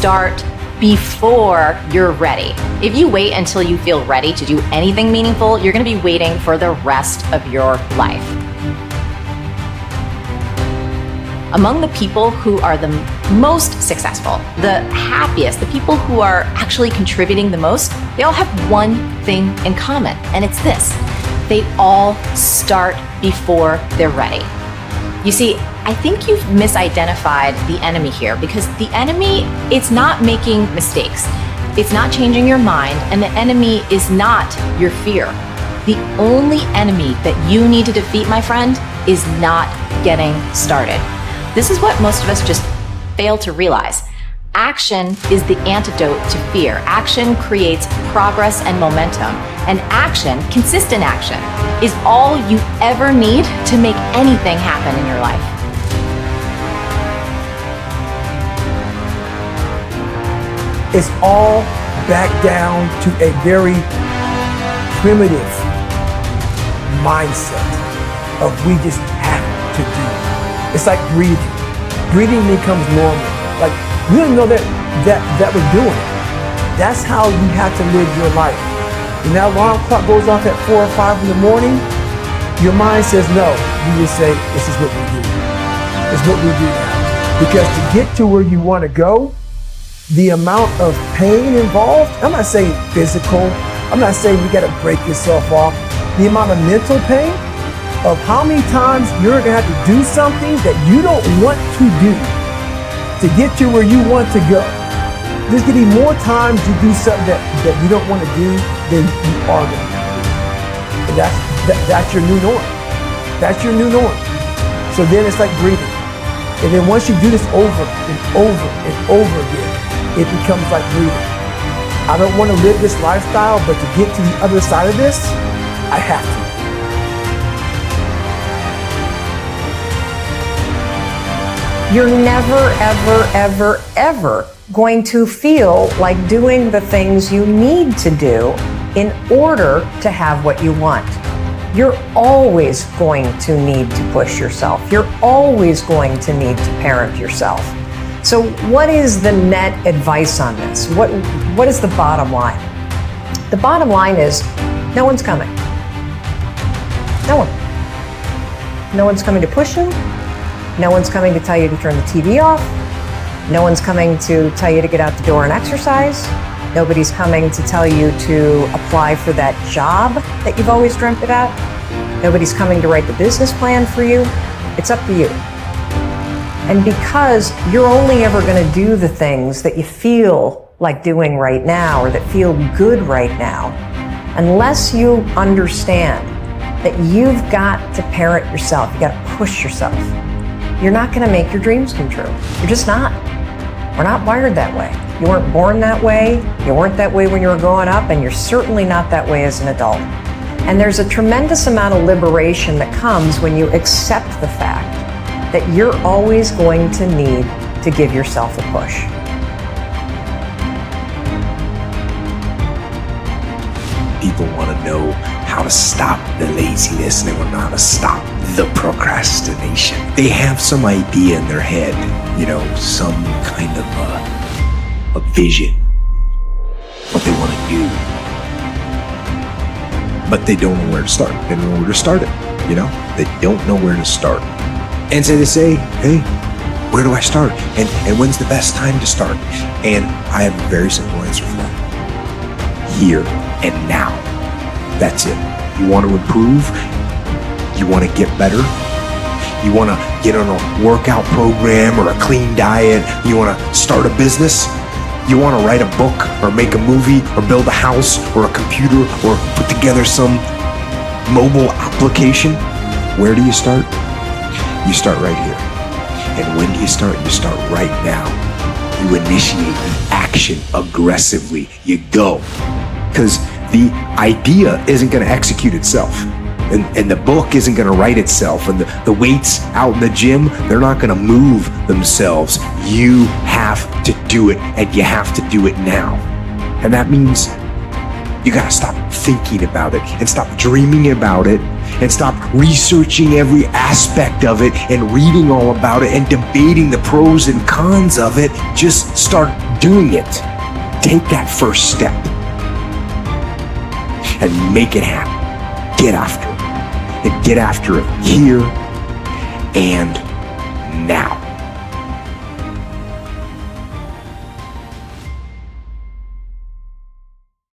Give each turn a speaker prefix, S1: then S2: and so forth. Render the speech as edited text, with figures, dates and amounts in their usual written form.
S1: start before you're ready. If you wait until you feel ready to do anything meaningful, you're going to be waiting for the rest of your life. Among the people who are the most successful, the happiest, the people who are actually contributing the most, they all have one thing in common, and it's this: they all start before they're ready. You see, I think you've misidentified the enemy here, because the enemy, it's not making mistakes. It's not changing your mind, and the enemy is not your fear. The only enemy that you need to defeat, my friend, is not getting started. This is what most of us just fail to realize. Action is the antidote to fear. Action creates progress and momentum. And action, consistent action, is all you ever need to make anything happen in your life.
S2: It's all back down to a very primitive mindset of we just have to do. It's like breathing. Breathing becomes normal. Like, we don't know that we're doing it. That's how you have to live your life. When that alarm clock goes off at 4 or 5 in the morning, your mind says no. You just say, this is what we do. It's what we do now. Because to get to where you want to go, the amount of pain involved, I'm not saying physical, I'm not saying you got to break yourself off. The amount of mental pain of how many times you're going to have to do something that you don't want to do to get to where you want to go. There's going to be more times you do something that you don't want to do than you are going to do. And that's your new norm. That's your new norm. So then it's like breathing. And then once you do this over and over and over again, it becomes like breathing. I don't want to live this lifestyle, but to get to the other side of this, I have to.
S3: You're never, ever, ever, ever going to feel like doing the things you need to do in order to have what you want. You're always going to need to push yourself. You're always going to need to parent yourself. So what is the net advice on this? What is the bottom line? The bottom line is no one's coming. No one. No one's coming to push you. No one's coming to tell you to turn the TV off. No one's coming to tell you to get out the door and exercise. Nobody's coming to tell you to apply for that job that you've always dreamt about. Nobody's coming to write the business plan for you. It's up to you. And because you're only ever going to do the things that you feel like doing right now or that feel good right now, unless you understand that you've got to parent yourself, you got to push yourself, you're not going to make your dreams come true. You're just not. We're not wired that way. You weren't born that way. You weren't that way when you were growing up, and you're certainly not that way as an adult. And there's a tremendous amount of liberation that comes when you accept the fact that you're always going to need to give yourself a push.
S4: People want to know how to stop the laziness, and they want to know how to stop the procrastination. They have some idea in their head, some kind of a vision, what they want to do, but they don't know where to start. They don't know where to start it. They don't know where to start. And so they say, hey, where do I start? And when's the best time to start? And I have a very simple answer for that. Here and now. That's it. You want to improve? You want to get better? You want to get on a workout program or a clean diet? You want to start a business? You want to write a book or make a movie or build a house or a computer or put together some mobile application? Where do you start? You start right here. And when do you start? You start right now. You initiate the action aggressively. You go. Because the idea isn't going to execute itself. And the book isn't going to write itself. And the weights out in the gym, they're not going to move themselves. You have to do it, and you have to do it now. And that means you got to stop thinking about it and stop dreaming about it and stop researching every aspect of it and reading all about it and debating the pros and cons of it. Just start doing it. Take that first step and make it happen. Get after it. And get after it here and now.